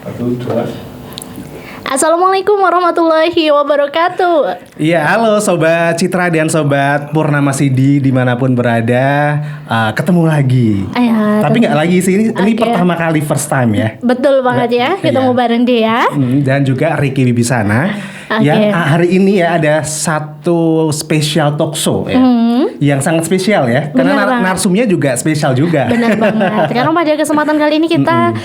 Satu, dua. Assalamualaikum warahmatullahi wabarakatuh. Iya, halo Sobat Citra dan Sobat Purnama Sidi dimanapun berada, ketemu lagi. Tapi nggak lagi sih, ini pertama kali first time ya. Betul banget ya, ketemu bareng dia. Dan juga Ricky Wibisana. Ya, hari ini ya ada satu spesial talk show ya. Yang sangat spesial ya, karena narsumnya juga spesial juga. Benar banget. Karena pada kesempatan kali ini kita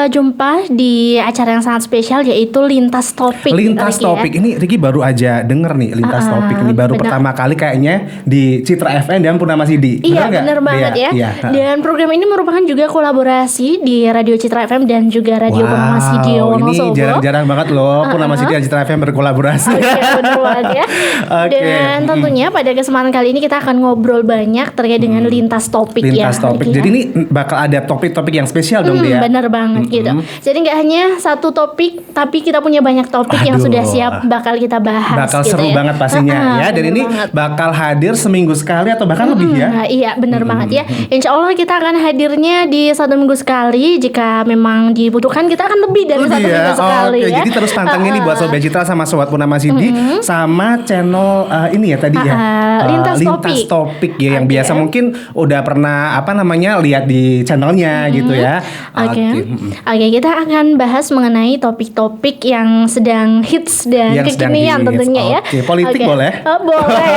jumpa di acara yang sangat spesial, yaitu Lintas Topik. Lintas Topik ya. Ini Ricky baru aja denger nih Lintas Topik ini baru pertama kali kayaknya di Citra FM dan Purnama Sidi. Iya, benar banget ya. Iya. Dan program ini merupakan juga kolaborasi di Radio Citra FM dan juga Radio Purnama Sidi Wonosobo. Ini jarang-jarang banget loh Purnama Sidi dan Citra FM berkolaborasi. Benar banget ya. Dan tentunya pada kesempatan kali ini kita akan ngobrol banyak terkait dengan lintas topik ya. Lintas topik. Jadi ini bakal ada topik-topik yang spesial dong dia. Bener banget gitu. Jadi nggak hanya satu topik, tapi kita punya banyak topik yang sudah siap bakal kita bahas. Bakal gitu seru banget pastinya ya. Dan ini bakal hadir seminggu sekali atau bahkan lebih ya. Iya bener banget ya. Insya Allah kita akan hadirnya di 1 minggu sekali. Jika memang dibutuhkan kita akan lebih dari 1 minggu sekali ya. Jadi terus pantengin nih buat Sobat Citra sama Sobat Purnama Sidi sama channel ini ya tadi ya. Lintas topik ya yang biasa mungkin udah pernah lihat di channelnya gitu ya. Oke, kita akan bahas mengenai topik-topik yang sedang hits dan kekinian tentunya ya. Politik boleh? Boleh.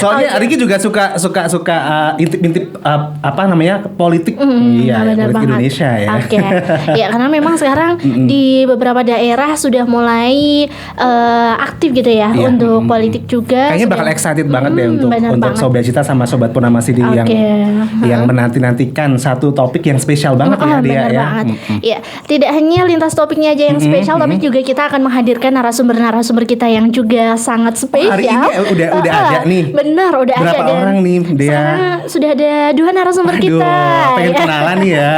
Soalnya Ricky juga suka intip-intip politik. Iya, politik Indonesia ya. Ya karena memang sekarang di beberapa daerah sudah mulai aktif gitu ya untuk politik juga. Kayaknya bakal excited banget deh untuk Sobat Citra sama Sobat Purnama Sidi yang menanti-nantikan satu topik yang spesial banget ya dia ya. Iya, tidak hanya lintas topiknya aja yang spesial, tapi juga kita akan menghadirkan narasumber kita yang juga sangat spesial. Hari ini udah ada nih. Benar, udah ada. Berapa orang nih dia? Sekarang sudah ada 2 narasumber kita. Pengen kenalan nih ya.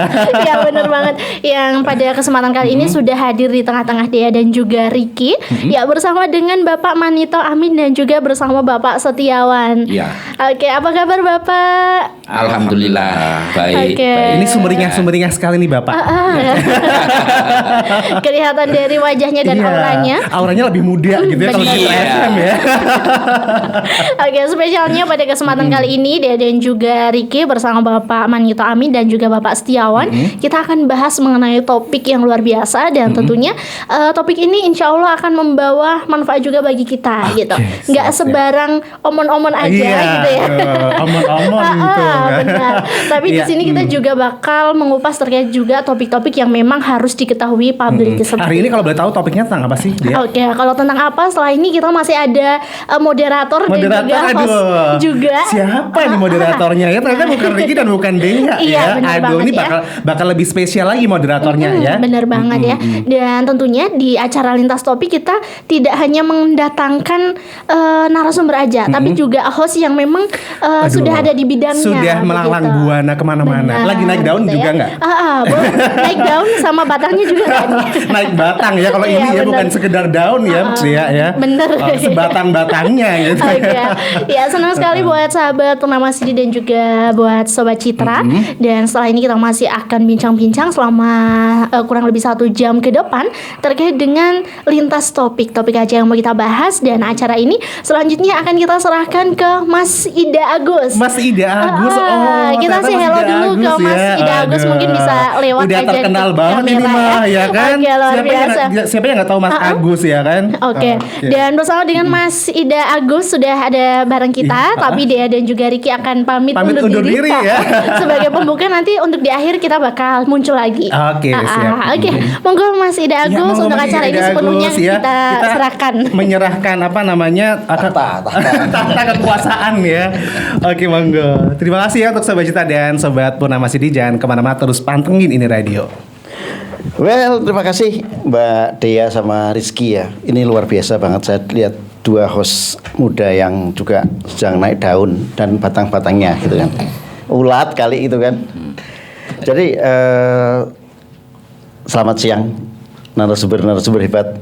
Iya benar banget. Yang pada kesempatan kali ini sudah hadir di tengah-tengah dia dan juga Ricky. Ya bersama dengan Bapak Manito Amin dan juga bersama Bapak Setiawan. Iya. Oke, apa kabar Bapak? Alhamdulillah baik. Ini sumringah sekali nih Bapak. Kelihatan dari wajahnya dan auranya. Auranya lebih muda gitu ya kalau di FM ya. Oke, spesialnya pada kesempatan kali ini dia dan juga Ricky bersama Bapak Manito Amin dan juga Bapak Setiawan, kita akan bahas mengenai topik yang luar biasa dan tentunya topik ini insya Allah akan membawa manfaat juga bagi kita gitu. Nggak sebarang omon-omon aja gitu ya. Omon-omon gitu. Benar. Tapi di sini kita juga bakal mengupas terkait juga topik-topik yang memang harus diketahui publik. Hari ini kalau boleh tahu topiknya tentang apa sih dia? Oke, kalau tentang apa setelah ini kita masih ada moderator dan juga host juga. Siapa nih moderatornya ya? Ternyata bukan Ricky dan bukan Denga ya. Ini bakal lebih spesial lagi moderatornya ya. Bener banget ya. Dan tentunya di acara Lintas Topik kita tidak hanya mendatangkan narasumber aja, tapi juga host yang memang sudah ada di bidangnya. Sudah melanglang buana kemana-mana. Lagi naik daun juga nggak? Naik daun sama batangnya juga kan? Naik batang ya kalau ini ya, bukan sekedar daun ya, ya. Bener. Sebatang-batangnya gitu. Ya senang sekali buat sahabat Purnama Sidi dan juga buat Sobat Citra. Dan setelah ini kita masih akan bincang-bincang selama kurang lebih 1 jam ke depan terkait dengan lintas topik aja yang mau kita bahas. Dan acara ini selanjutnya akan kita serahkan ke Mas Ida Agus. Mas Ida Agus, kita sih hello dulu ke Mas Ida Agus, mungkin bisa lewat udah aja terkenal banget ini mah ya kan. Siapa yang nggak tahu Mas Agus ya kan. Dan bersama dengan Mas Ida Agus sudah ada bareng kita, tapi Dea dan juga Ricky akan pamit undur diri ya. Sebagai pembuka nanti untuk di akhir kita bakal muncul lagi. Siap. Monggo Mas Ida Agus untuk acara ini sepenuhnya kita serahkan. Menyerahkan tahta kekuasaan ya. Monggo. Terima kasih ya untuk Sobat Citra dan Sobat Purnama Sidi. Jangan kemana-mana, terus pantengin ini radio. Well, terima kasih Mbak Dea sama Rizky ya. Ini luar biasa banget, saya lihat 2 host muda yang juga sedang naik daun dan batang-batangnya gitu kan. Ulat kali itu kan. Jadi selamat siang narasumber hebat.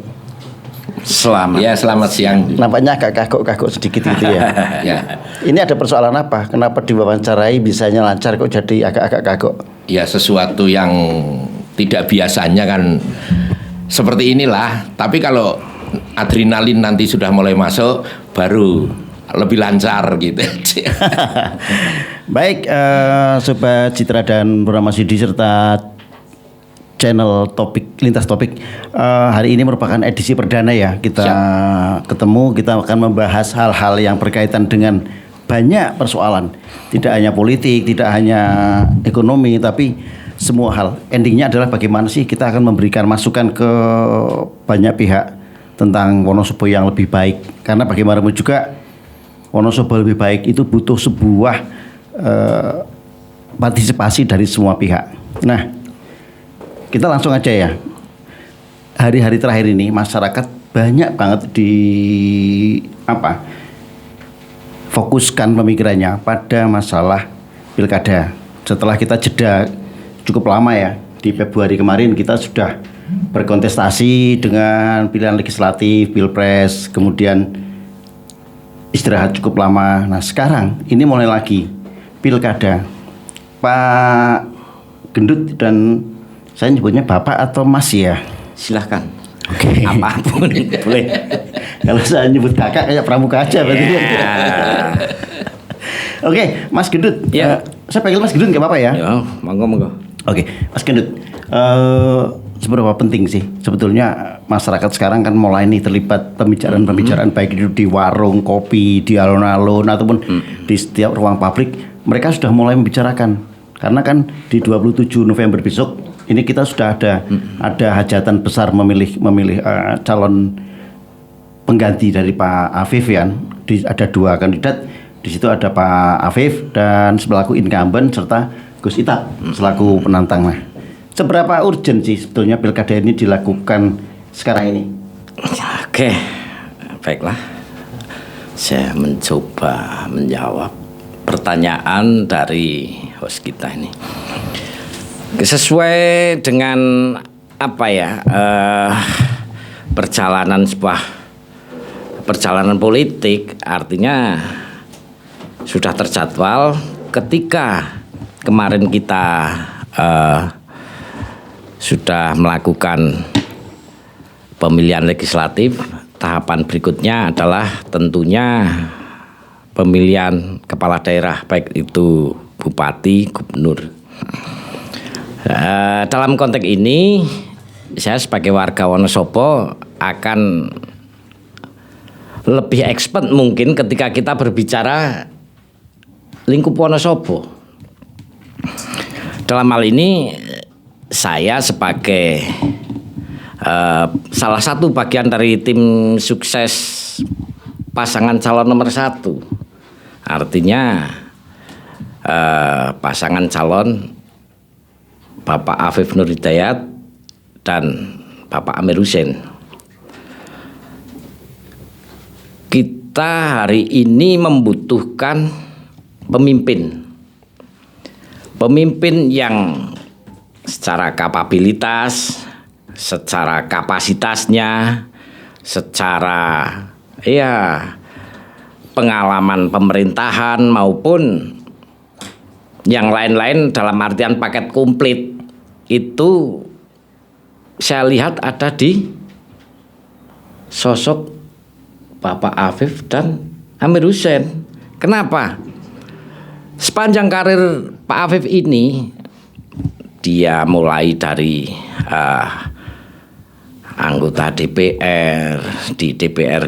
Selamat siang. Nampaknya agak kagok sedikit gitu ya. Ya. Ini ada persoalan apa? Kenapa diwawancarai bisanya lancar kok jadi agak kagok? Ya sesuatu yang tidak biasanya kan seperti inilah. Tapi kalau adrenalin nanti sudah mulai masuk, baru lebih lancar gitu. Baik, Sobat Citra dan Purnama Sidi serta channel topik lintas topik, hari ini merupakan edisi perdana ya kita ketemu. Kita akan membahas hal-hal yang berkaitan dengan banyak persoalan, tidak hanya politik, tidak hanya ekonomi, tapi semua hal. Endingnya adalah bagaimana sih kita akan memberikan masukan ke banyak pihak tentang Wonosobo yang lebih baik. Karena bagaimanapun juga Wonosobo lebih baik itu butuh sebuah partisipasi dari semua pihak. Nah, kita langsung aja ya. Hari-hari terakhir ini masyarakat banyak banget fokuskan pemikirannya pada masalah pilkada. Setelah kita jeda cukup lama ya, di Februari kemarin kita sudah berkontestasi dengan pilihan legislatif, pilpres, kemudian istirahat cukup lama. Nah sekarang ini mulai lagi pilkada. Pak Gendut dan saya nyebutnya Bapak atau Mas ya? Silahkan. Oke. Apapun. Boleh. Kalau saya nyebut kakak kayak pramuka aja berarti. Oke, Mas Gendut. Ya. Saya panggil Mas Gendut nggak apa-apa ya? Ya, monggo. Oke, Mas Gendut. Seberapa penting sih sebetulnya masyarakat sekarang kan mulai nih terlibat pembicaraan baik itu di warung kopi, di alun-alun ataupun di setiap ruang publik, mereka sudah mulai membicarakan. Karena kan di 27 November besok ini kita sudah ada hajatan besar memilih calon pengganti dari Pak Afif ya. Ada 2 kandidat. Di situ ada Pak Afif dan selaku incumbent serta Gus Ita selaku penantang. Nah, seberapa urgent sih sebetulnya pilkada ini dilakukan sekarang ini? Oke, baiklah. Saya mencoba menjawab pertanyaan dari host kita ini. Sesuai dengan perjalanan politik, artinya sudah terjadwal ketika kemarin kita sudah melakukan pemilihan legislatif. Tahapan berikutnya adalah tentunya pemilihan kepala daerah, baik itu bupati, gubernur. Dalam konteks ini, saya sebagai warga Wonosobo akan lebih expert mungkin ketika kita berbicara lingkup Wonosobo. Dalam hal ini saya sebagai salah satu bagian dari tim sukses pasangan calon nomor 1. Artinya pasangan calon Bapak Afif Nur Hidayat dan Bapak Amir Hussein. Kita hari ini membutuhkan pemimpin yang secara kapabilitas, secara kapasitasnya, secara pengalaman pemerintahan maupun yang lain-lain dalam artian paket komplit itu saya lihat ada di sosok Bapak Afif dan Amir Hussein. Kenapa? Sepanjang karir Pak Afif ini, dia mulai dari anggota DPR, di DPR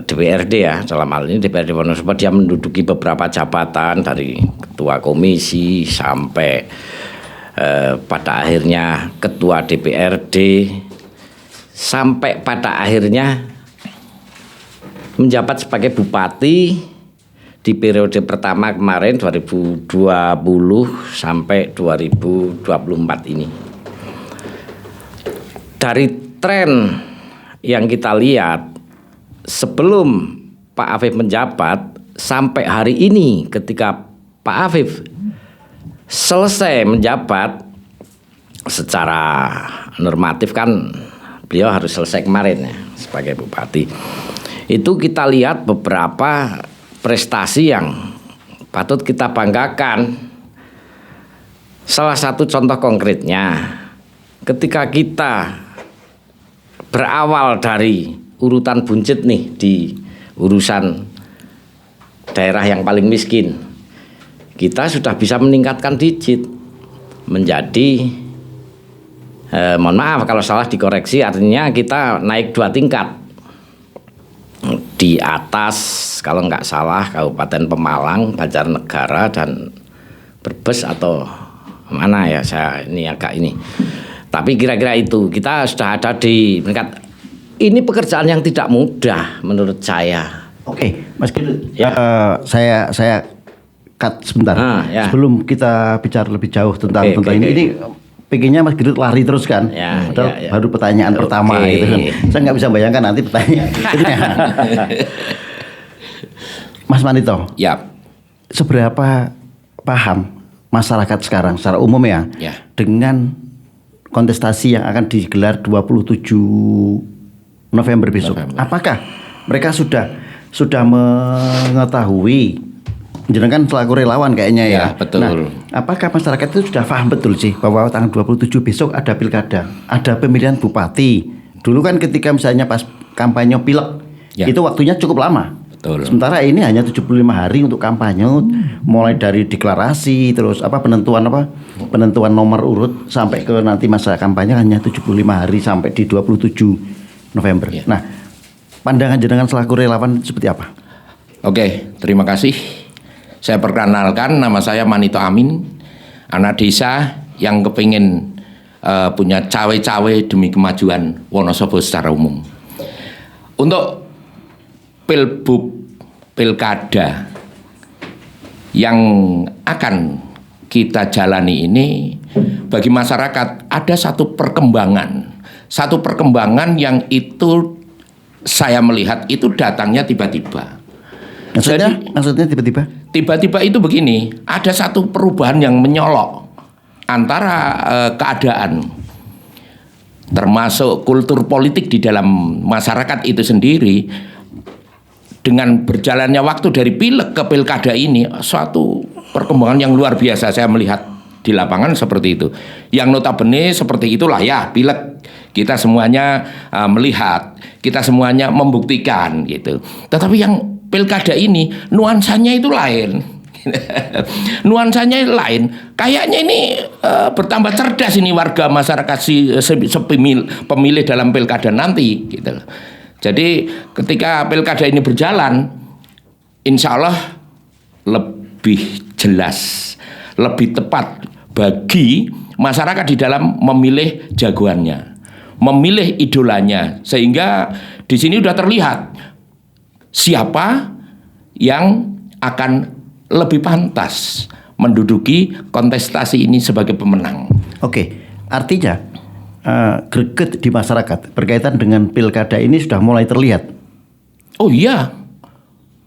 DPRD ya, dalam hal ini DPRD Wonosobo, dia menduduki beberapa jabatan dari ketua komisi sampai pada akhirnya ketua DPRD, sampai pada akhirnya menjabat sebagai bupati di periode pertama kemarin 2020 sampai 2024 ini. Dari tren yang kita lihat sebelum Pak Afif menjabat sampai hari ini, ketika Pak Afif selesai menjabat secara normatif kan beliau harus selesai kemarin ya sebagai bupati. Itu kita lihat beberapa prestasi yang patut kita banggakan. Salah satu contoh konkretnya ketika kita berawal dari urutan buncit nih di urusan daerah yang paling miskin, kita sudah bisa meningkatkan digit menjadi mohon maaf kalau salah dikoreksi, artinya kita naik 2 tingkat di atas kalau nggak salah Kabupaten Pemalang, Banjarnegara dan Brebes atau mana ya, saya ini agak ini. Tapi kira-kira itu kita sudah ada di peringkat. Ini pekerjaan yang tidak mudah menurut saya. Oke, Mas Gidut, Ya. saya cut sebentar. Ya. Sebelum kita bicara lebih jauh tentang Oke. ini pengennya Mas Gidut lari terus kan? Ya, Padahal ya. baru pertanyaan pertama Oke. gitu kan. Saya nggak bisa bayangkan nanti pertanyaan berikutnya. Mas Manito, Ya, seberapa paham masyarakat sekarang secara umum ya, Ya. dengan kontestasi yang akan digelar 27 November besok? Apakah mereka sudah mengetahui, jenengan selaku relawan kayaknya ya? Ya, betul. Nah, apakah masyarakat itu sudah paham betul sih bahwa tanggal 27 besok ada pilkada, ada pemilihan bupati? Dulu kan ketika misalnya pas kampanye pilek, Ya. itu waktunya cukup lama. Betul. Sementara ini hanya 75 hari untuk kampanye, mulai dari deklarasi terus penentuan nomor urut sampai ke nanti masa kampanye hanya 75 hari sampai di 27 November. Ya. Nah, pandangan jenengan selaku relawan seperti apa? Oke, terima kasih. Saya perkenalkan, nama saya Manito Amin, anak desa yang kepingin punya cawe-cawe demi kemajuan Wonosobo secara umum. Untuk pilkada yang akan kita jalani ini, bagi masyarakat ada satu perkembangan yang itu saya melihat itu datangnya tiba-tiba. Maksudnya tiba-tiba? Tiba-tiba itu begini, ada satu perubahan yang menyolok antara keadaan, termasuk kultur politik di dalam masyarakat itu sendiri. Dengan berjalannya waktu dari pileg ke pilkada ini, suatu perkembangan yang luar biasa saya melihat di lapangan seperti itu. Yang notabene seperti itulah ya pileg. Kita semuanya melihat, kita semuanya membuktikan gitu. Tetapi yang pilkada ini nuansanya itu lain. Nuansanya lain. Kayaknya ini bertambah cerdas ini warga masyarakat pemilih dalam pilkada nanti gitu. Jadi ketika pilkada ini berjalan, insya Allah lebih jelas, lebih tepat bagi masyarakat di dalam memilih jagoannya, memilih idolanya, sehingga di sini sudah terlihat siapa yang akan lebih pantas menduduki kontestasi ini sebagai pemenang. Oke, artinya greget di masyarakat berkaitan dengan pilkada ini sudah mulai terlihat. Oh iya,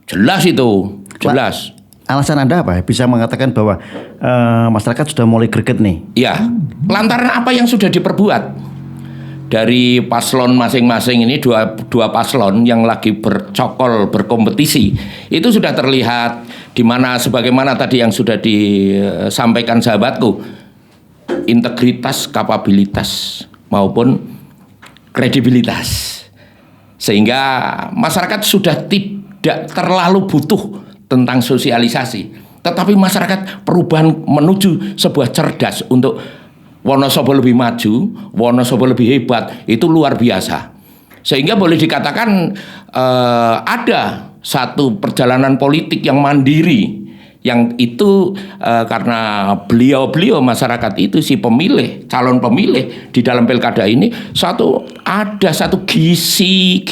jelas itu, jelas. Alasan Anda apa? Bisa mengatakan bahwa masyarakat sudah mulai greget nih? Ya, lantaran apa yang sudah diperbuat dari paslon masing-masing ini, dua paslon yang lagi bercokol, berkompetisi, itu sudah terlihat di mana sebagaimana tadi yang sudah disampaikan sahabatku, integritas, kapabilitas maupun kredibilitas, sehingga masyarakat sudah tidak terlalu butuh tentang sosialisasi, tetapi masyarakat perubahan menuju sebuah cerdas untuk Wonosobo lebih maju, Wonosobo lebih hebat, itu luar biasa. Sehingga boleh dikatakan ada satu perjalanan politik yang mandiri, yang itu karena beliau masyarakat itu si pemilih, calon pemilih di dalam pilkada ini ada satu gisi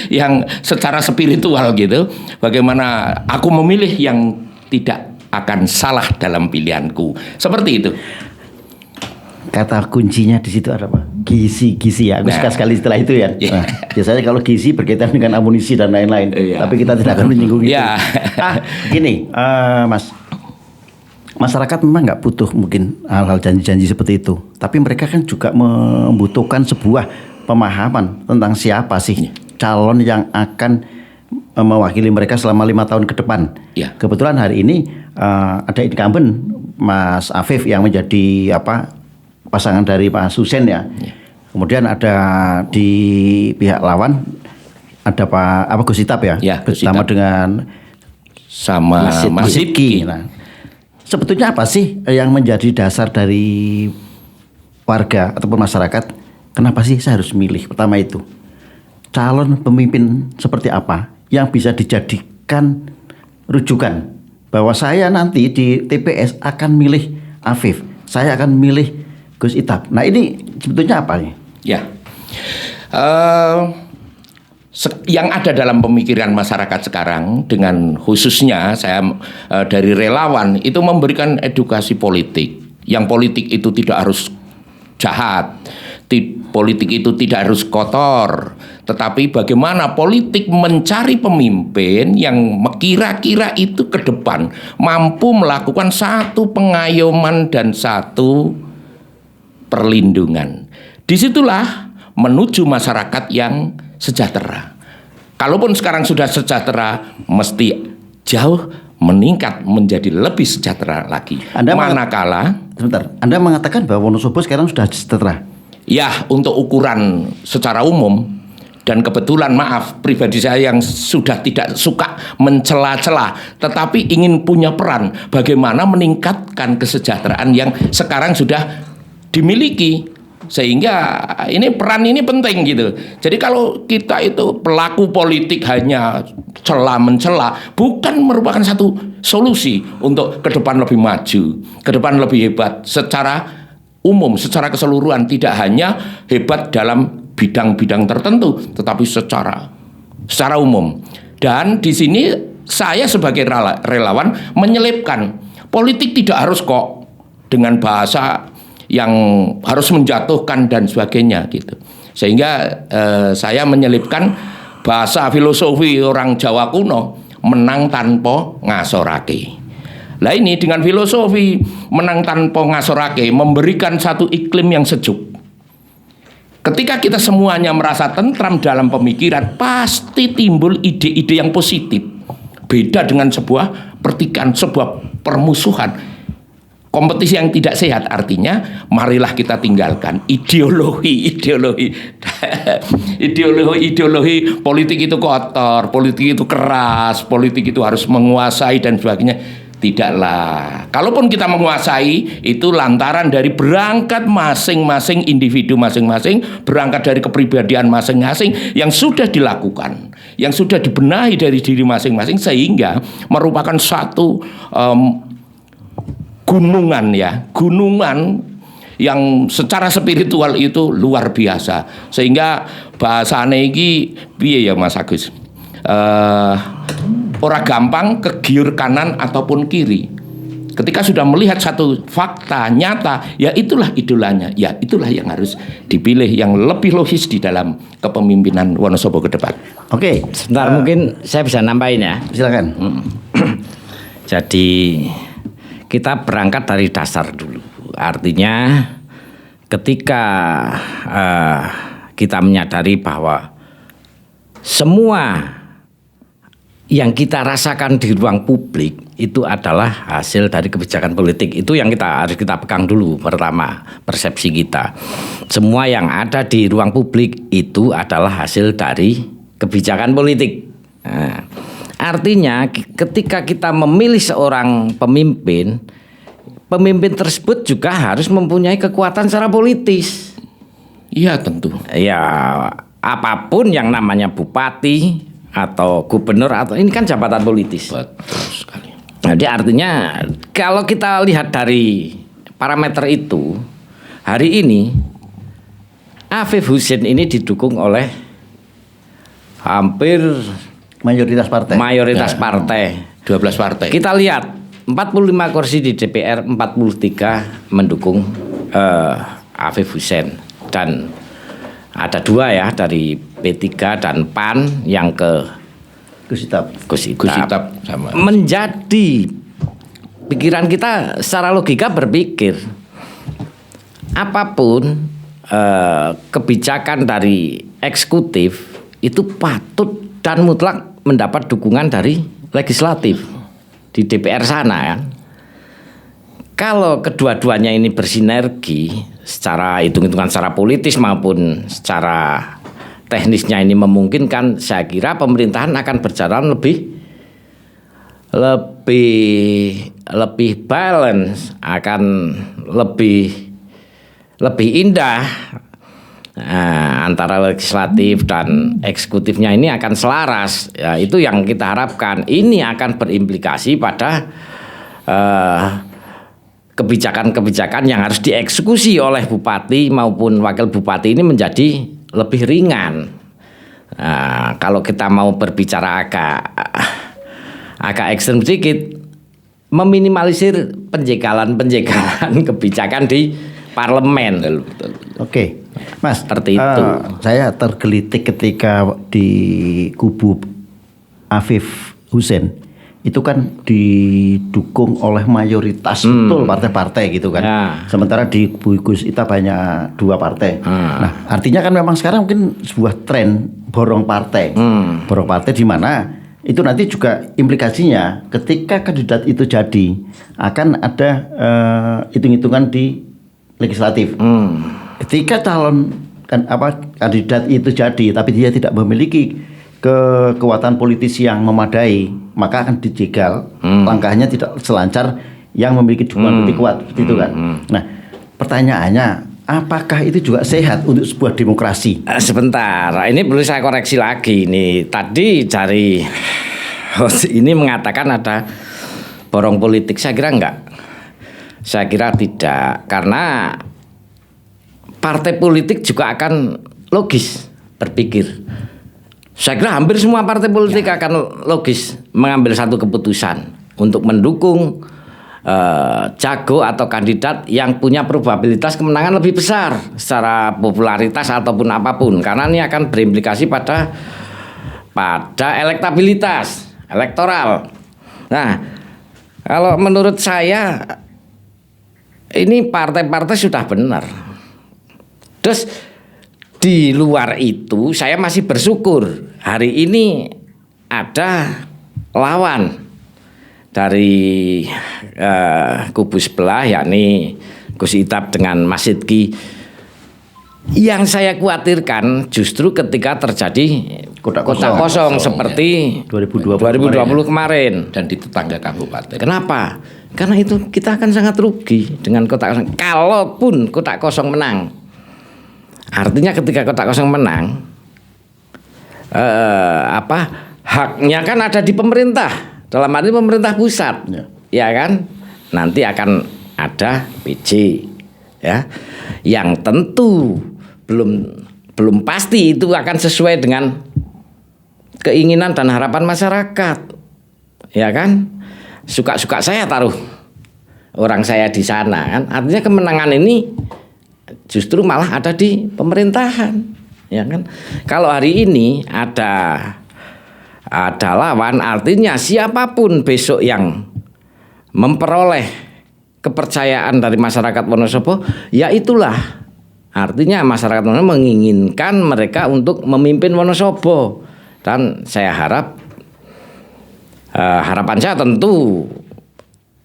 yang secara spiritual gitu. Bagaimana aku memilih yang tidak akan salah dalam pilihanku. Seperti itu. Kata kuncinya di situ ada apa? Gizi ya. Aku suka sekali istilah itu ya. Iya. Nah, biasanya kalau gizi berkaitan dengan amunisi dan lain-lain. Iya. Tapi kita tidak akan menyinggung itu. Iya. Gini, Mas, masyarakat memang nggak butuh mungkin hal-hal janji-janji seperti itu. Tapi mereka kan juga membutuhkan sebuah pemahaman tentang siapa sih calon yang akan mewakili mereka selama 5 tahun ke depan. Iya. Kebetulan hari ini ada incumbent Mas Afif yang menjadi pasangan dari Pak Husein ya. Kemudian ada di pihak lawan ada Pak Gus Itap ya. Gus Bersama Itap. dengan Sama Mas Sidki. Nah, sebetulnya apa sih yang menjadi dasar dari warga ataupun masyarakat? Kenapa sih saya harus milih? Pertama itu, calon pemimpin seperti apa yang bisa dijadikan rujukan bahwa saya nanti di TPS akan milih Afif, saya akan milih Gus Itap. Nah ini sebetulnya apa nih? Ya, yang ada dalam pemikiran masyarakat sekarang, dengan khususnya saya dari relawan itu memberikan edukasi politik. Yang politik itu tidak harus jahat, politik itu tidak harus kotor, tetapi bagaimana politik mencari pemimpin yang kira-kira itu ke depan mampu melakukan satu pengayoman dan satu perlindungan. Disitulah menuju masyarakat yang sejahtera. Kalaupun sekarang sudah sejahtera, mesti jauh meningkat menjadi lebih sejahtera lagi. Manakala, sebentar, Anda mengatakan bahwa Wonosobo sekarang sudah sejahtera. Ya, untuk ukuran secara umum, dan kebetulan maaf pribadi saya yang sudah tidak suka mencela-cela, tetapi ingin punya peran bagaimana meningkatkan kesejahteraan yang sekarang sudah dimiliki. Sehingga ini peran ini penting gitu. Jadi kalau kita itu pelaku politik hanya mencela, bukan merupakan satu solusi untuk ke depan lebih maju, ke depan lebih hebat secara umum, secara keseluruhan, tidak hanya hebat dalam bidang-bidang tertentu, tetapi secara umum. Dan di sini saya sebagai relawan menyelipkan politik tidak harus kok dengan bahasa yang harus menjatuhkan dan sebagainya gitu. Sehingga saya menyelipkan bahasa filosofi orang Jawa kuno, menang tanpa ngasorake. Lah ini dengan filosofi menang tanpa ngasorake memberikan satu iklim yang sejuk. Ketika kita semuanya merasa tentram dalam pemikiran, pasti timbul ide-ide yang positif. Beda dengan sebuah pertikaian, sebuah permusuhan. Kompetisi yang tidak sehat, artinya marilah kita tinggalkan ideologi politik itu kotor, politik itu keras, politik itu harus menguasai dan sebagainya. Tidaklah. Kalaupun kita menguasai, itu lantaran dari berangkat masing-masing individu masing-masing, berangkat dari kepribadian masing-masing yang sudah dilakukan, yang sudah dibenahi dari diri masing-masing, sehingga merupakan satu gunungan yang secara spiritual itu luar biasa. Sehingga bahasane iki piye ya Mas Agus? Ora gampang kegiur kanan ataupun kiri. Ketika sudah melihat satu fakta nyata, ya itulah idolanya, ya itulah yang harus dipilih, yang lebih logis di dalam kepemimpinan Wonosobo ke depan. Oke, Sebentar, mungkin saya bisa nambahin ya. silakan. Jadi kita berangkat dari dasar dulu. Artinya ketika kita menyadari bahwa semua yang kita rasakan di ruang publik itu adalah hasil dari kebijakan politik. Itu yang harus kita pegang dulu. Pertama, persepsi kita. Semua yang ada di ruang publik itu adalah hasil dari kebijakan politik. Nah, artinya ketika kita memilih seorang pemimpin, pemimpin tersebut juga harus mempunyai kekuatan secara politis. Iya tentu. Ya, apapun yang namanya bupati atau gubernur atau ini kan jabatan politis. Betul sekali. Jadi artinya kalau kita lihat dari parameter itu, hari ini Afif Husein ini didukung oleh hampir Mayoritas partai. mayoritas partai. 12 partai. Kita lihat 45 kursi di DPR, 43 mendukung Afif Husein, dan ada 2 ya dari P3 dan PAN yang ke Gus Itap. Gus Itap sama. Menjadi pikiran kita secara logika berpikir apapun kebijakan dari eksekutif itu patut dan mutlak mendapat dukungan dari legislatif di DPR sana kan. kalau kedua-duanya ini bersinergi secara hitung-hitungan secara politis maupun secara teknisnya ini memungkinkan, saya kira pemerintahan akan berjalan lebih balance, akan lebih indah. Antara legislatif dan eksekutifnya ini akan selaras. Ya, itu yang kita harapkan. Ini akan berimplikasi pada kebijakan-kebijakan yang harus dieksekusi oleh bupati maupun wakil bupati ini menjadi lebih ringan. Kalau kita mau berbicara agak ekstrem sedikit, meminimalisir penjagalan kebijakan di parlemen. Betul. Oke, Mas, Seperti itu. Saya tergelitik ketika di kubu Afif Hussein itu kan didukung oleh mayoritas betul partai-partai gitu kan. Ya. Sementara di Gus Ita banyak 2 partai. Nah, artinya kan memang sekarang mungkin sebuah tren borong partai. Borong partai di mana itu nanti juga implikasinya ketika kandidat itu jadi akan ada hitung-hitungan di legislatif. Ketika kandidat itu jadi tapi dia tidak memiliki kekuatan politis yang memadai, maka akan dijegal. Langkahnya tidak selancar yang memiliki dukungan politik kuat seperti itu kan. Nah, pertanyaannya, apakah itu juga sehat untuk sebuah demokrasi? Sebentar, ini perlu saya koreksi lagi nih. Tadi dari host ini mengatakan ada borong politik. Saya kira enggak. Saya kira tidak, karena partai politik juga akan logis berpikir. Saya kira hampir semua partai politik akan logis mengambil satu keputusan untuk mendukung jago atau kandidat yang punya probabilitas kemenangan lebih besar secara popularitas ataupun apapun, karena ini akan berimplikasi pada elektabilitas elektoral. Nah, kalau menurut saya ini partai-partai sudah benar. Terus di luar itu saya masih bersyukur hari ini ada lawan dari kubu sebelah, yakni Gus Itap dengan Mas Sidki. Yang saya khawatirkan justru ketika terjadi Kotak kosong kosong, seperti 2020 kemarin. Dan di tetangga kabupaten. Kenapa? Karena itu kita akan sangat rugi dengan kotak kosong. Kalaupun kotak kosong menang, artinya ketika kotak kosong menang, haknya kan ada di pemerintah, dalam arti pemerintah pusat, ya kan? Nanti akan ada PJ, ya, yang tentu belum pasti itu akan sesuai dengan keinginan dan harapan masyarakat, ya kan? Suka-suka saya taruh orang saya di sana, kan? Artinya kemenangan ini justru malah ada di pemerintahan, ya kan? Kalau hari ini ada lawan, artinya siapapun besok yang memperoleh kepercayaan dari masyarakat Wonosobo, ya itulah artinya masyarakat Wonosobo menginginkan mereka untuk memimpin Wonosobo. Dan saya harapan saya tentu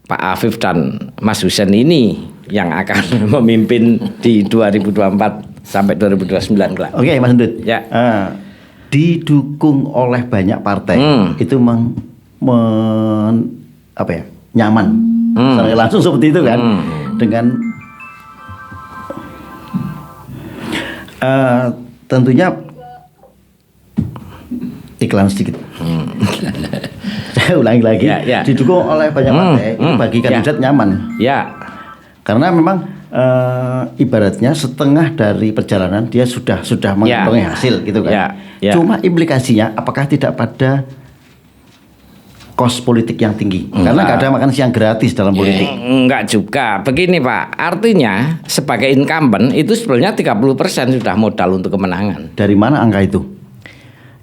Pak Afif dan Mas Hussein ini yang akan memimpin di 2024 sampai 2029 kelak. Oke, Mas Hendut. Ya. Didukung oleh banyak partai itu nyaman. Secara langsung seperti itu kan. Dengan tentunya iklan sedikit. Saya ulangi lagi. Ya. Didukung oleh banyak partai itu bagi kandidat nyaman. Ya. Karena memang ibaratnya setengah dari perjalanan dia sudah mengantongi hasil gitu kan. Ya. Cuma implikasinya apakah tidak pada kos politik yang tinggi? Karena nggak ada makan siang gratis dalam politik. Enggak juga. Begini Pak, artinya sebagai incumbent itu sebenarnya 30% sudah modal untuk kemenangan. Dari mana angka itu?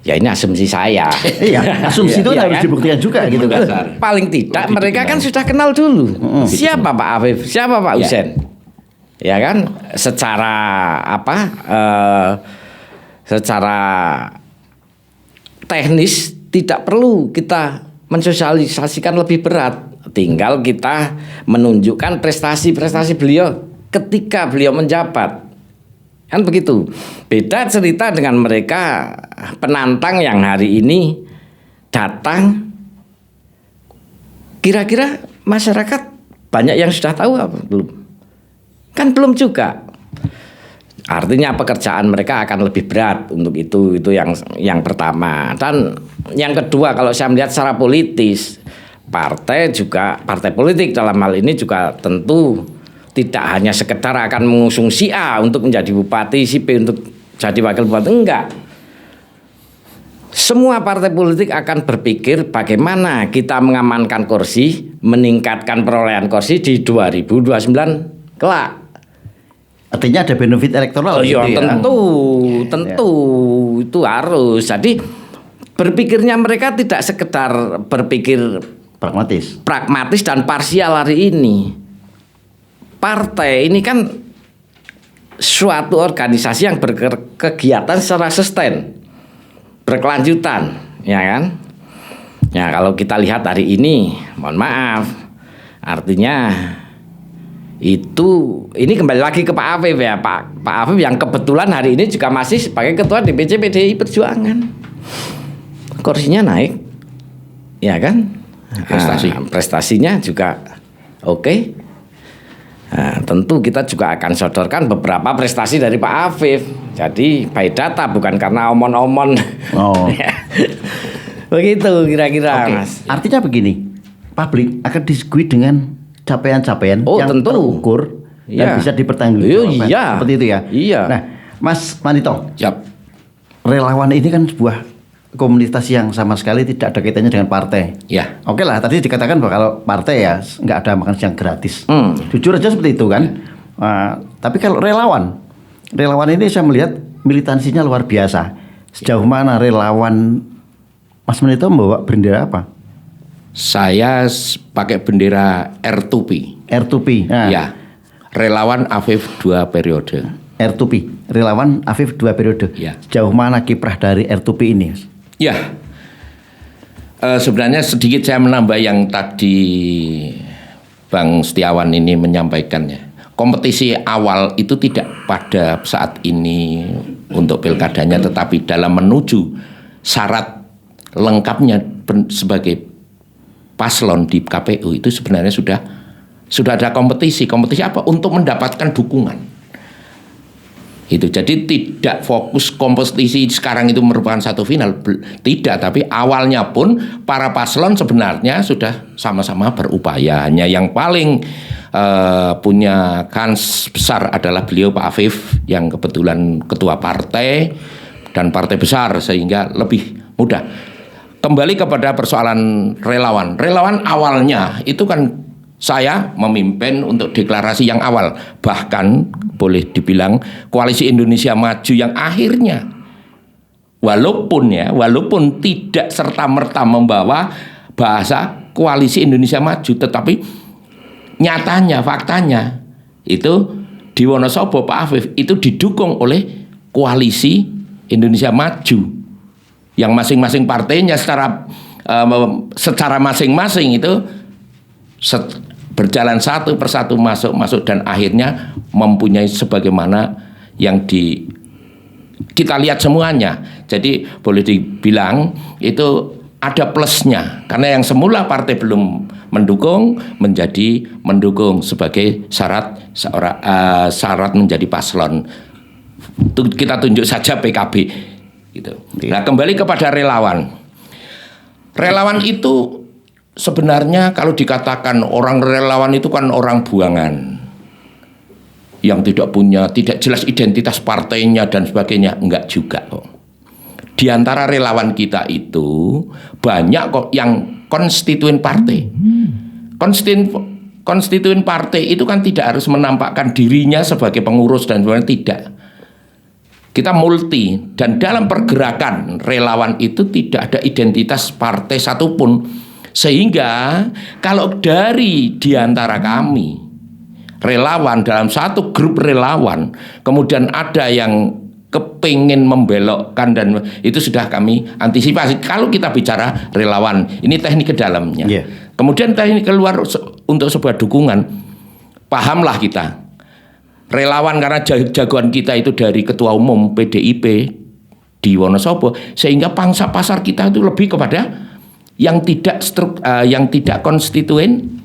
Ya ini asumsi saya. Iya, asumsi itu Iya harus kan? dibuktikan juga gitu kan. Paling tidak mereka kan sudah kenal dulu. Siapa Pak Afif? Siapa Pak Hussein? Ya kan? Secara secara teknis tidak perlu kita mensosialisasikan lebih berat. tinggal kita menunjukkan prestasi-prestasi beliau ketika beliau menjabat. Kan begitu. Beda cerita dengan mereka penantang yang hari ini datang. Kira-kira masyarakat banyak yang sudah tahu apa belum? Kan belum juga. Artinya pekerjaan mereka akan lebih berat untuk itu yang pertama. Dan yang kedua, kalau saya melihat secara politis, partai politik dalam hal ini juga tentu tidak hanya sekedar akan mengusung si A untuk menjadi bupati, si B untuk jadi wakil bupati, enggak. Semua partai politik akan berpikir bagaimana kita mengamankan kursi, meningkatkan perolehan kursi di 2029 kelak. Artinya ada benefit elektoral. Iya, gitu ya? tentu itu harus. Jadi berpikirnya mereka tidak sekedar berpikir pragmatis dan parsial hari ini. Partai ini kan suatu organisasi yang berkegiatan secara sustain, berkelanjutan, ya kan? Ya, kalau kita lihat hari ini, mohon maaf, artinya ini kembali lagi ke Pak Afif ya, Pak Afif yang kebetulan hari ini juga masih sebagai ketua DPC PDI Perjuangan. Kursinya naik, ya kan? Prestasinya juga oke. Nah, tentu kita juga akan sodorkan beberapa prestasi dari Pak Afif. Jadi by data, bukan karena omon-omon. Oh. Begitu kira-kira, Mas. Artinya begini, publik akan disuguhi dengan capaian-capaian yang tentu terukur dan bisa dipertanggungjawabkan. Iya. Seperti itu ya. Iya. Nah, Mas Manito, Siap. relawan ini kan sebuah komunitas yang sama sekali tidak ada kaitannya dengan partai. Ya. Oke lah, tadi dikatakan bahwa kalau partai ya nggak ada makan siang gratis. Jujur aja seperti itu kan. Tapi kalau relawan ini saya melihat militansinya luar biasa. Sejauh mana relawan Mas Manito membawa bendera apa? Saya pakai bendera R2P. R2P. Nah. Ya. Relawan Afif 2 periode. R2P, relawan Afif 2 periode. Ya. Sejauh mana kiprah dari R2P ini? Ya, sebenarnya sedikit saya menambah yang tadi Bang Setiawan ini menyampaikannya. Kompetisi awal itu tidak pada saat ini untuk pilkadanya, tetapi dalam menuju syarat lengkapnya sebagai paslon di KPU itu sebenarnya sudah ada kompetisi. Kompetisi apa? Untuk mendapatkan dukungan. Itu jadi tidak fokus kompetisi sekarang itu merupakan satu final, tidak, tapi awalnya pun para paslon sebenarnya sudah sama-sama berupaya. Hanya yang paling punya kans besar adalah beliau Pak Afif yang kebetulan ketua partai dan partai besar sehingga lebih mudah. Kembali kepada persoalan relawan. Relawan awalnya itu kan saya memimpin untuk deklarasi yang awal, bahkan boleh dibilang Koalisi Indonesia Maju yang akhirnya walaupun tidak serta-merta membawa bahasa Koalisi Indonesia Maju, tetapi nyatanya, faktanya itu di Wonosobo Pak Afif itu didukung oleh Koalisi Indonesia Maju yang masing-masing partainya secara masing-masing itu berjalan satu persatu masuk dan akhirnya mempunyai sebagaimana yang kita lihat semuanya. Jadi boleh dibilang itu ada plusnya karena yang semula partai belum mendukung menjadi mendukung sebagai syarat menjadi paslon. Kita tunjuk saja PKB gitu. Nah, kembali kepada relawan. Relawan itu sebenarnya kalau dikatakan orang relawan itu kan orang buangan yang tidak jelas identitas partainya dan sebagainya, enggak juga kok. Di antara relawan kita itu banyak kok yang konstituen partai. Konstituen partai itu kan tidak harus menampakkan dirinya sebagai pengurus dan sebagainya, tidak. Kita multi dan dalam pergerakan relawan itu tidak ada identitas partai satupun. Sehingga kalau dari diantara kami relawan dalam satu grup relawan kemudian ada yang kepingin membelokkan dan itu sudah kami antisipasi. Kalau kita bicara relawan ini teknik ke dalamnya. Kemudian ini keluar untuk sebuah dukungan. Pahamlah kita. Relawan karena jagoan kita itu dari ketua umum PDIP di Wonosobo, sehingga pangsa pasar kita itu lebih kepada yang tidak konstituen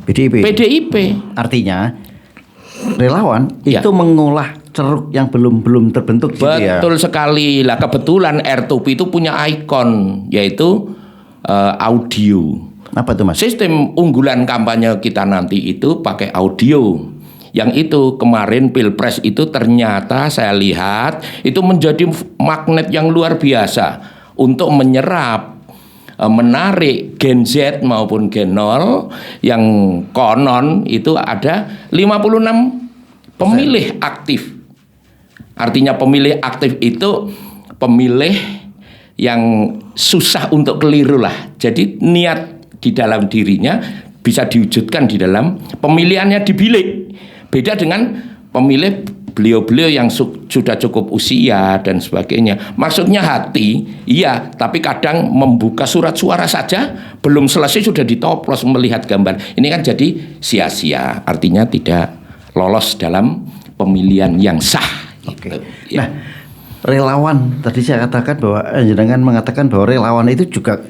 PDIP. Artinya relawan itu mengolah ceruk yang belum terbentuk gitu ya. Betul sekali. Lah kebetulan R2P itu punya ikon, yaitu audio. Apa tuh Mas? Sistem unggulan kampanye kita nanti itu pakai audio. Yang itu kemarin Pilpres itu ternyata saya lihat itu menjadi magnet yang luar biasa untuk menarik Gen Z maupun Gen 0 yang konon itu ada 56 pemilih aktif. Artinya pemilih aktif itu pemilih yang susah untuk keliru lah. Jadi niat di dalam dirinya bisa diwujudkan di dalam pemilihannya di bilik. Beda dengan pemilih beliau-beliau yang sudah cukup usia dan sebagainya. Maksudnya hati, iya, tapi kadang membuka surat suara saja belum selesai sudah ditoplos melihat gambar. Ini kan jadi sia-sia, artinya tidak lolos dalam pemilihan yang sah. Oke. Gitu. Ya. Nah, relawan tadi saya katakan bahwa jenengan mengatakan bahwa relawan itu juga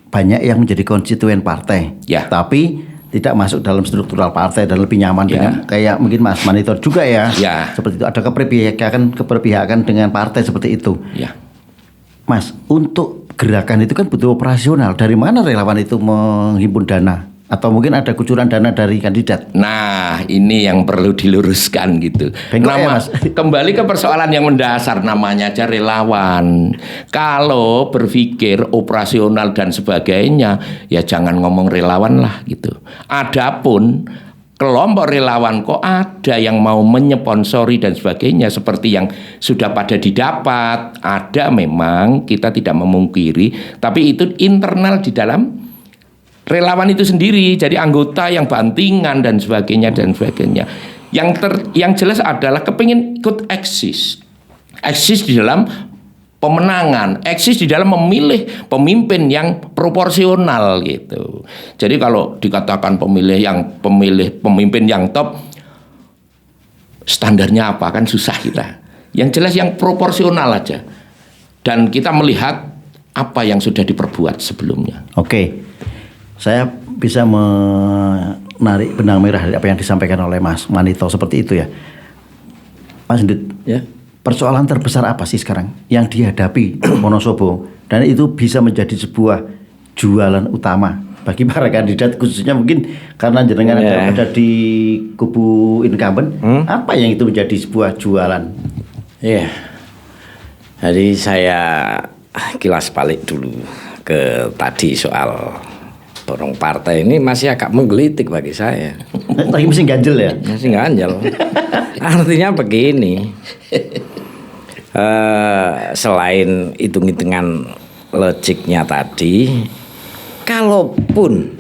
banyak yang menjadi konstituen partai. Ya. Tapi tidak masuk dalam struktural partai dan lebih nyaman Ya. dengan kayak mungkin Mas Manitor juga ya. Ya. Seperti itu ada keberpihakan dengan partai seperti itu. Ya. Mas, untuk gerakan itu kan butuh operasional. Dari mana relawan itu menghimpun dana? Atau mungkin ada kucuran dana dari kandidat? Nah, ini yang perlu diluruskan gitu. Bengkok ya, Mas? Kembali ke persoalan yang mendasar, namanya aja relawan. Kalau berpikir operasional dan sebagainya, ya jangan ngomong relawan lah gitu. Adapun kelompok relawan kok ada yang mau menyponsori dan sebagainya seperti yang sudah pada didapat, ada memang, kita tidak memungkiri, tapi itu internal di dalam relawan itu sendiri, jadi anggota yang bantingan dan sebagainya dan sebagainya. Yang jelas adalah kepingin ikut eksis di dalam pemenangan, eksis di dalam memilih pemimpin yang proporsional gitu. Jadi kalau dikatakan pemimpin yang top, standarnya apa kan susah kita. Yang jelas yang proporsional aja. Dan kita melihat apa yang sudah diperbuat sebelumnya. Oke. Saya bisa menarik benang merah dari apa yang disampaikan oleh Mas Manito seperti itu ya. Mas Ndut, Ya. persoalan terbesar apa sih sekarang yang dihadapi Wonosobo dan itu bisa menjadi sebuah jualan utama bagi para kandidat, khususnya mungkin karena jenengan ada di kubu incumbent, apa yang itu menjadi sebuah jualan? Iya. Jadi saya kilas balik dulu ke tadi soal borong partai ini masih agak menggelitik bagi saya. Lagi mesti ganjel ya? Masih ganjel. Artinya begini, selain hitung-hitungan logiknya tadi, kalaupun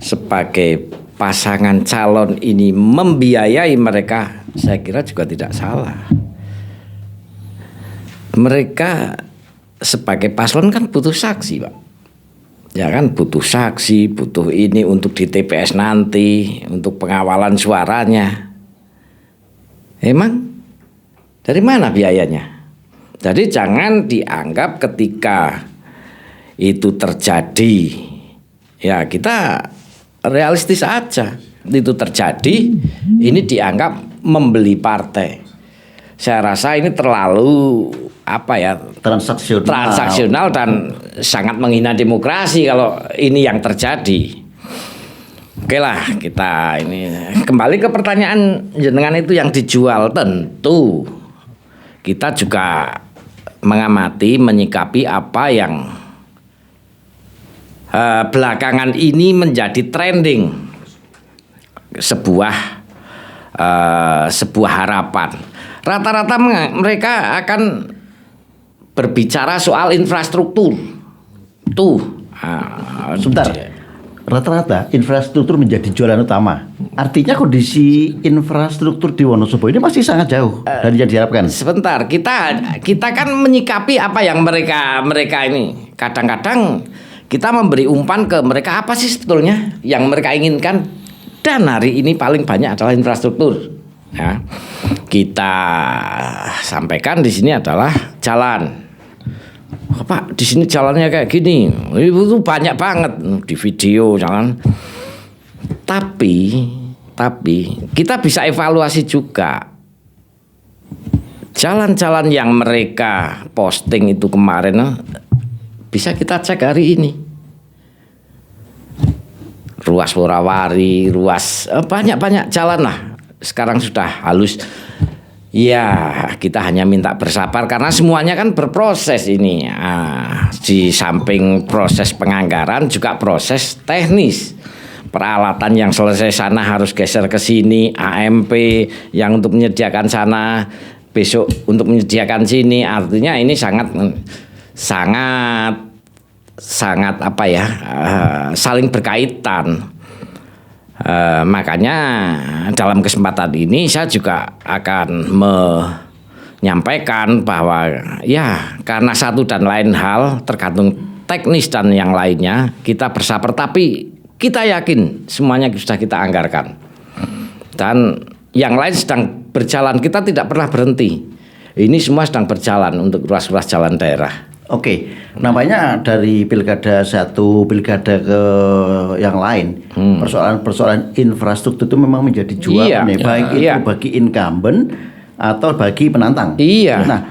sebagai pasangan calon ini membiayai mereka, saya kira juga tidak salah. Mereka sebagai paslon kan butuh saksi, Pak. Ya kan, butuh saksi, butuh ini untuk di TPS nanti, untuk pengawalan suaranya. Emang dari mana biayanya? Jadi jangan dianggap ketika itu terjadi, ya kita realistis aja. Itu terjadi, ini dianggap membeli partai. Saya rasa ini terlalu transaksional dan sangat menghina demokrasi kalau ini yang terjadi. Oke lah, kita ini kembali ke pertanyaan jenengan itu yang dijual. Tentu kita juga mengamati, menyikapi apa yang belakangan ini menjadi trending, sebuah harapan. Rata-rata mereka akan berbicara soal infrastruktur. Sebentar. Rata-rata infrastruktur menjadi jualan utama. Artinya kondisi infrastruktur di Wonosobo ini masih sangat jauh dari yang diharapkan. Sebentar, kita kan menyikapi apa yang mereka ini. Kadang-kadang kita memberi umpan ke mereka apa sih sebetulnya yang mereka inginkan, dan hari ini paling banyak adalah infrastruktur. Ya. Kita sampaikan di sini adalah jalan. Pak, di sini jalannya kayak gini, itu banyak banget di video jalan. Tapi kita bisa evaluasi juga jalan-jalan yang mereka posting itu kemarin, bisa kita cek hari ini. Ruas Worawari, ruas banyak jalan lah sekarang sudah halus. Ya, kita hanya minta bersabar karena semuanya kan berproses ini. Di samping proses penganggaran juga proses teknis. Peralatan yang selesai sana harus geser ke sini, AMP yang untuk menyediakan sana besok untuk menyediakan sini. Artinya ini sangat apa ya, saling berkaitan. Makanya dalam kesempatan ini saya juga akan menyampaikan bahwa ya karena satu dan lain hal tergantung teknis dan yang lainnya kita bersabar, tapi kita yakin semuanya sudah kita anggarkan dan yang lain sedang berjalan, kita tidak pernah berhenti. Ini semua sedang berjalan untuk ruas-ruas jalan daerah. Oke, nampaknya dari pilkada satu pilkada ke yang lain, persoalan infrastruktur itu memang menjadi jualan baik itu bagi incumbent atau bagi penantang. Iya. Nah,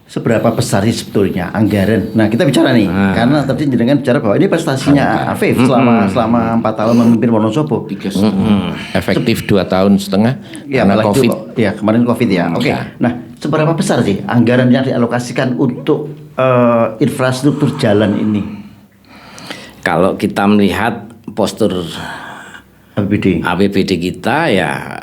seberapa besar sih sebetulnya anggaran? Nah, kita bicara nih, karena tadi jenengan bicara bahwa ini prestasinya Afif selama 4 tahun memimpin Wonosobo. Efektif 2 tahun setengah Ya, karena COVID. Ya, kemarin COVID ya. Oke. Nah, seberapa besar sih anggaran yang dialokasikan untuk infrastruktur jalan ini? Kalau kita melihat postur APBD kita ya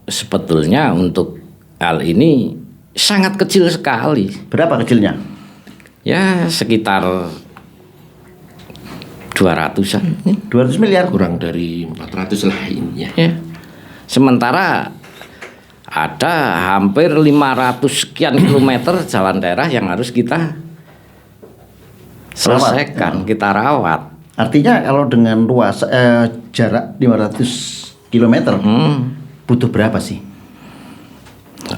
sebetulnya untuk hal ini sangat kecil sekali. Berapa kecilnya? Ya sekitar 200-an. 200 miliar. Kurang dari 400 lah ini ya. Sementara ada hampir 500 sekian kilometer jalan daerah yang harus kita selesaikan, kita rawat. Artinya kalau dengan luas jarak 500 kilometer butuh berapa sih?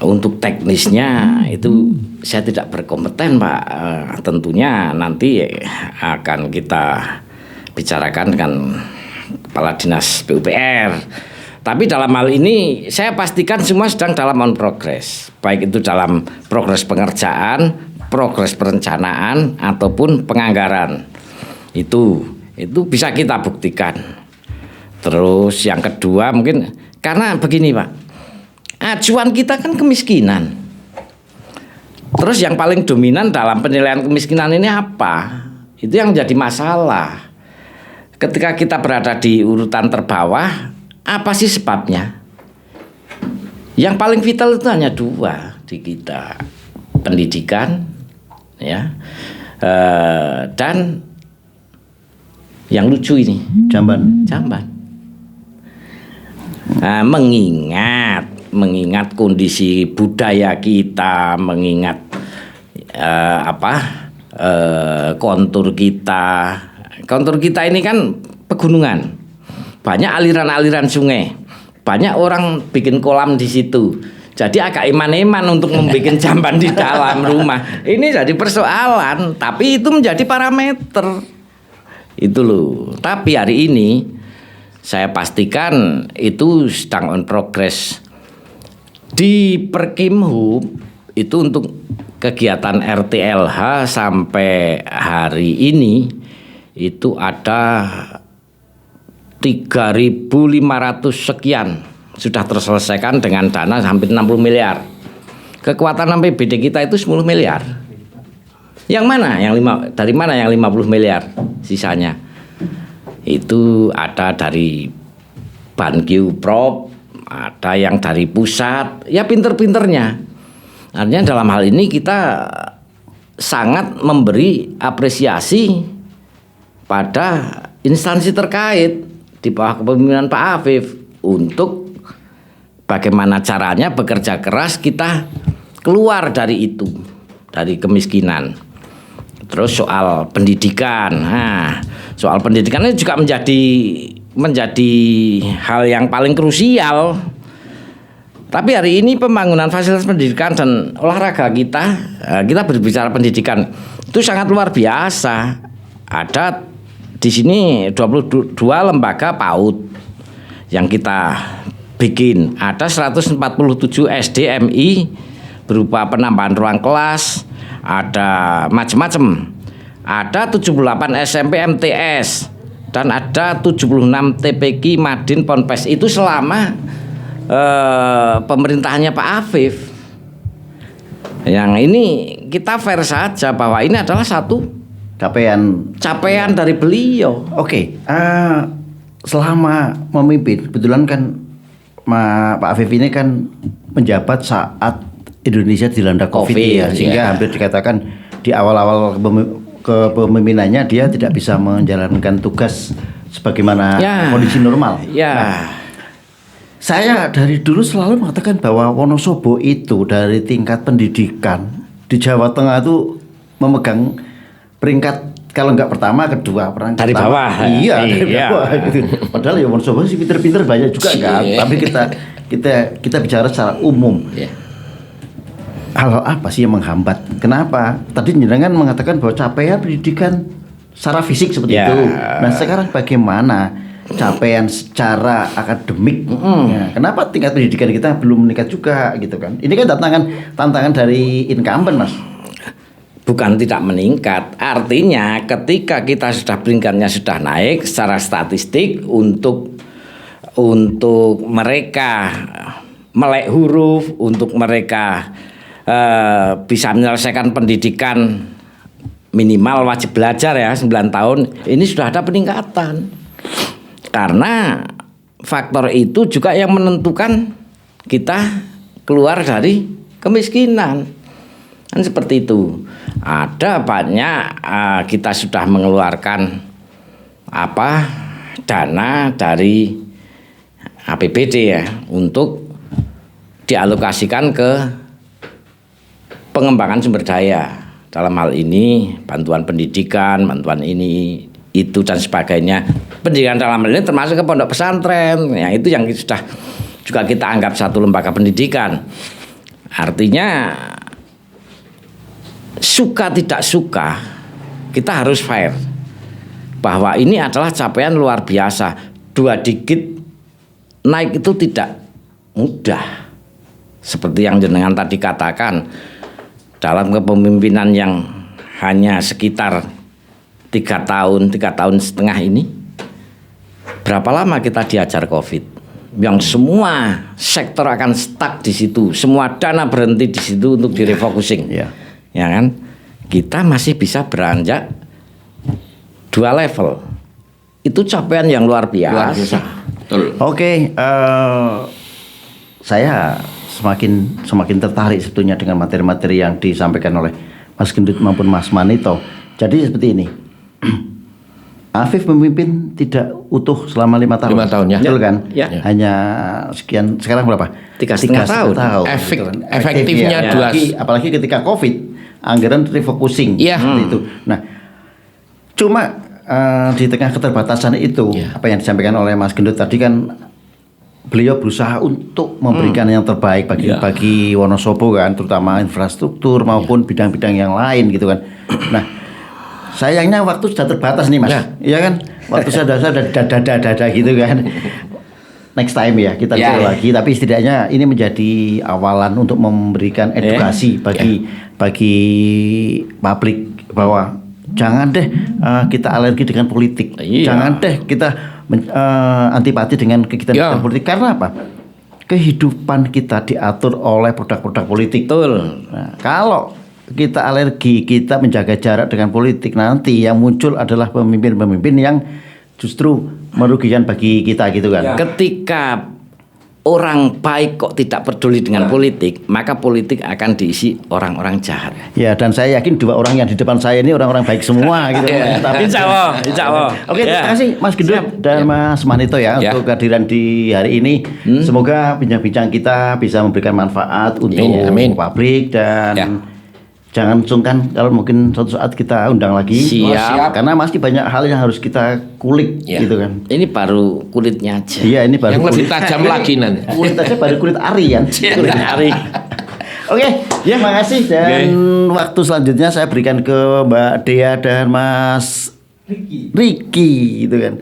Untuk teknisnya itu saya tidak berkompeten Pak. Tentunya nanti akan kita bicarakan dengan Kepala Dinas PUPR. Tapi dalam hal ini saya pastikan semua sedang dalam on progress. Baik itu dalam progres pengerjaan, progres perencanaan ataupun penganggaran. Itu bisa kita buktikan. Terus yang kedua mungkin karena begini Pak. Acuan kita kan kemiskinan. Terus yang paling dominan dalam penilaian kemiskinan ini apa? Itu yang menjadi masalah. Ketika kita berada di urutan terbawah, apa sih sebabnya? Yang paling vital itu hanya 2 di kita, pendidikan, ya, dan yang lucu ini, jamban. Nah, mengingat kondisi budaya kita, mengingat kontur kita ini kan pegunungan. Banyak aliran-aliran sungai, banyak orang bikin kolam di situ. Jadi agak eman-eman untuk membuat jamban di dalam rumah. Ini jadi persoalan, tapi itu menjadi parameter. Itu loh. Tapi hari ini saya pastikan itu sedang on progress. Di Perkimhub itu untuk kegiatan RTLH sampai hari ini itu ada 3.500 sekian sudah terselesaikan dengan dana hampir 60 miliar. Kekuatan APBD kita itu 10 miliar. Yang mana? Dari mana yang 50 miliar sisanya? Itu ada dari Banqiuprop, ada yang dari pusat, ya pinter-pinternya. Artinya dalam hal ini kita sangat memberi apresiasi pada instansi terkait di bawah kepemimpinan Pak Afif untuk bagaimana caranya bekerja keras kita keluar dari itu, dari kemiskinan. Terus soal pendidikan. Nah, soal pendidikan ini juga menjadi hal yang paling krusial. Tapi hari ini pembangunan fasilitas pendidikan dan olahraga kita berbicara pendidikan itu sangat luar biasa. Ada di sini 22 lembaga PAUD yang kita bikin. Ada 147 SDMI berupa penambahan ruang kelas, ada macam-macam. Ada 78 SMP MTS dan ada 76 TPQ Madin Ponpes. Itu selama pemerintahannya Pak Afif. Yang ini kita fair saja bahwa ini adalah satu capaian dari beliau. Oke, selama memimpin, kebetulan kan Pak Afif ini kan menjabat saat Indonesia dilanda COVID ya, sehingga hampir dikatakan di awal-awal kepemimpinannya dia tidak bisa menjalankan tugas sebagaimana kondisi normal. Nah, saya dari dulu selalu mengatakan bahwa Wonosobo itu dari tingkat pendidikan di Jawa Tengah itu memegang peringkat kalau nggak pertama, kedua, dari bawah. Iya, dari bawah gitu. Padahal ya Wonosobo sih pinter-pinter banyak juga kan. Tapi kita bicara secara umum. Hal apa sih yang menghambat? Kenapa? Tadi jenengan mengatakan bahwa capaian pendidikan secara fisik seperti itu. Nah, sekarang bagaimana capaian secara akademik? Ya, kenapa tingkat pendidikan kita belum meningkat juga gitu kan? Ini kan tantangan dari incumbent, Mas. Bukan tidak meningkat, artinya ketika kita sudah peringkatnya sudah naik secara statistik untuk mereka melek huruf, untuk mereka bisa menyelesaikan pendidikan minimal wajib belajar ya 9 tahun, ini sudah ada peningkatan. Karena faktor itu juga yang menentukan kita keluar dari kemiskinan. Kan seperti itu. Ada banyak kita sudah mengeluarkan dana dari APBD ya untuk dialokasikan ke pengembangan sumber daya. Dalam hal ini bantuan pendidikan, bantuan ini itu dan sebagainya. Pendidikan dalam hal ini termasuk ke pondok pesantren, yang itu yang sudah juga kita anggap satu lembaga pendidikan. Artinya suka tidak suka kita harus fair bahwa ini adalah capaian luar biasa. 2 digit naik itu tidak mudah. Seperti yang jenengan tadi katakan, dalam kepemimpinan yang hanya sekitar 3 tahun setengah ini, berapa lama kita diajar COVID? Yang semua sektor akan stuck di situ, semua dana berhenti di situ untuk direfocusing, ya kan? Kita masih bisa beranjak 2 level. Itu capaian yang luar biasa. Betul. Oke, saya semakin tertarik sebetulnya dengan materi-materi yang disampaikan oleh Mas Gendut maupun Mas Manito. Jadi seperti ini. Afif memimpin tidak utuh selama 5 tahun. 5 tahun ya. Betul kan? Ya. Hanya sekian, sekarang berapa? 3,5 tahun. Gitu kan. Efektifnya apalagi ketika COVID, anggaran refocusing seperti itu. Nah, cuma di tengah keterbatasan itu, apa yang disampaikan oleh Mas Gendut tadi kan, beliau berusaha untuk memberikan yang terbaik bagi Wonosobo kan, terutama infrastruktur maupun bidang-bidang yang lain gitu kan. Nah, sayangnya waktu sudah terbatas nih Mas, iya kan? Waktu sudah dada gitu kan. Next time ya kita coba lagi, tapi setidaknya ini menjadi awalan untuk memberikan edukasi bagi publik bahwa jangan deh kita alergi dengan politik, jangan deh kita antipati dengan kegiatan politik. Karena apa? Kehidupan kita diatur oleh produk-produk politik. Betul. Nah, kalau kita alergi, kita menjaga jarak dengan politik, nanti yang muncul adalah pemimpin-pemimpin yang justru merugikan bagi kita gitu kan. Ketika orang baik kok tidak peduli dengan politik, maka politik akan diisi orang-orang jahat. Ya, dan saya yakin 2 orang yang di depan saya ini orang-orang baik semua gitu. Tapi insya Allah. Oke, terima kasih Mas Gendut dan Mas Manito untuk kehadiran di hari ini. Semoga bincang-bincang kita bisa memberikan manfaat untuk publik dan jangan sungkan kalau mungkin suatu saat kita undang lagi. Siap. Karena masih banyak hal yang harus kita kulik Ya. gitu kan. Ini baru kulitnya aja. Iya, ini baru Yang lebih kulit. tajam lagi nanti. Kulit aja baru kulit ari kan. Kulit ari. Oke, ya makasih dan waktu selanjutnya saya berikan ke Mbak Dea dan Mas Ricky gitu kan.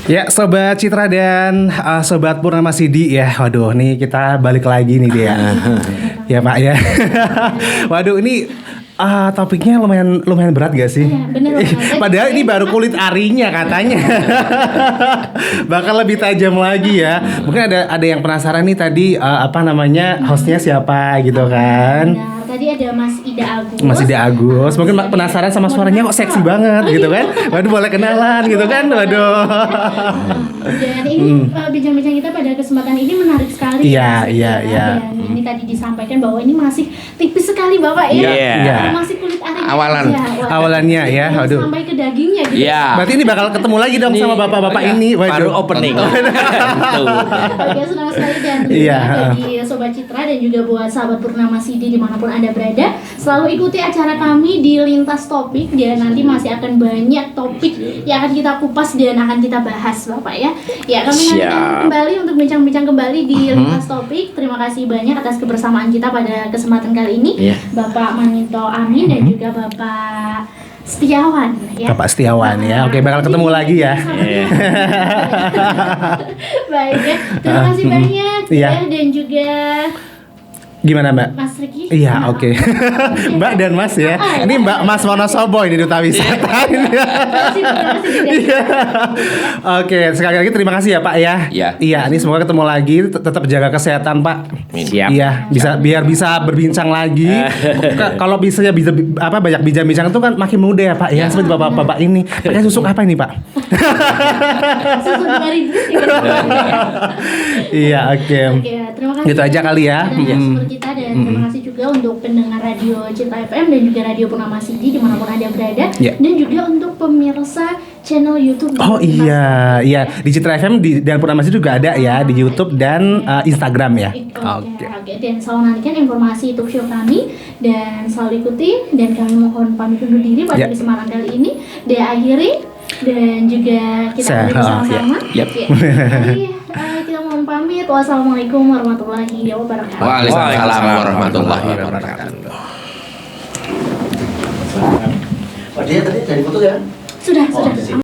Ya, Sobat Citra dan Sobat Purnama Sidi ya. Waduh, nih kita balik lagi nih dia. Ya Pak ya. Waduh, ini topiknya lumayan berat gak sih? Iya, bener banget. Padahal ini baru kulit arinya katanya. Bakal lebih tajam lagi ya. Mungkin ada yang penasaran nih tadi apa namanya hostnya siapa gitu kan? Benar, tadi ada Mas Ida Agus. Mas Ida Agus, mungkin penasaran sama suaranya kok seksi banget gitu kan? Waduh, boleh kenalan gitu kan? Waduh. Dan ini bincang-bincang kita pada kesempatan ini menarik sekali. Iya, Mas. iya, iya. Dan ini tadi disampaikan bahwa ini masih tipis sekali Bapak ya. Iya. Masih kulit ari. Awalan. Awalannya ya, waduh. Sampai ke dagingnya gitu. Iya. Berarti ini bakal ketemu lagi dong sama bapak-bapak ini. Baru Waduh. opening. Oke, senang sekali dan Iya. bagi Sobat Citra dan juga buat sahabat Purnama Sidi dimanapun Anda berada, selalu ikuti acara kami di Lintas Topik dan nanti masih akan banyak topik yang akan kita kupas dan akan kita bahas Bapak ya. Ya, kami nanti akan Siap. kembali untuk bincang-bincang kembali di Lintas Topik. Terima kasih banyak atas kebersamaan kita pada kesempatan kali ini. Iya. Bapak Manito Amin dan juga Bapak Setiawan ya. Bapak Setiawan ya. Oke, bakal ketemu lagi ya. Iya. Baik ya. Terima kasih banyak Iya. ya dan juga Gimana Mbak? Mas Riki. Iya, oke. Mbak dan Mas ya. Ini Mbak Mas Wonosobo ini Duta Wisata ini. Iya. Oke, sekali lagi terima kasih ya Pak ya. Iya. Iya, ini semoga ketemu lagi. Tetap jaga kesehatan Pak. Siap. Iya, biar bisa berbincang lagi. Kalau bisa banyak bincang-bincang itu kan makin muda ya Pak ya. Seperti bapak-bapak ini. Pakai susuk apa ini Pak? Susu 2000 ya. Iya, oke. Oke, terima kasih. Gitu aja kali ya. Ada kita dan terima kasih juga untuk pendengar radio Citra FM dan juga radio Purnama Sidi dimanapun Anda berada Ya. dan juga untuk pemirsa channel YouTube. Oh iya, iya di Citra FM dan Purnama Sidi juga ada ya di YouTube dan Instagram ya. Oke. Dan selalu nantikan informasi talk show kami dan selalu ikuti dan kami mohon pamit undur diri pada Ya. kesempatan kali ini dan akhiri dan juga kita Saya- beri bersama-sama. Yap. Oke. Jadi kita mohon pamit. Wassalamualaikum warahmatullahi wabarakatuh. Waalaikumsalam warahmatullahi wabarakatuh. Oh, dia tadi dari foto ya? Sudah.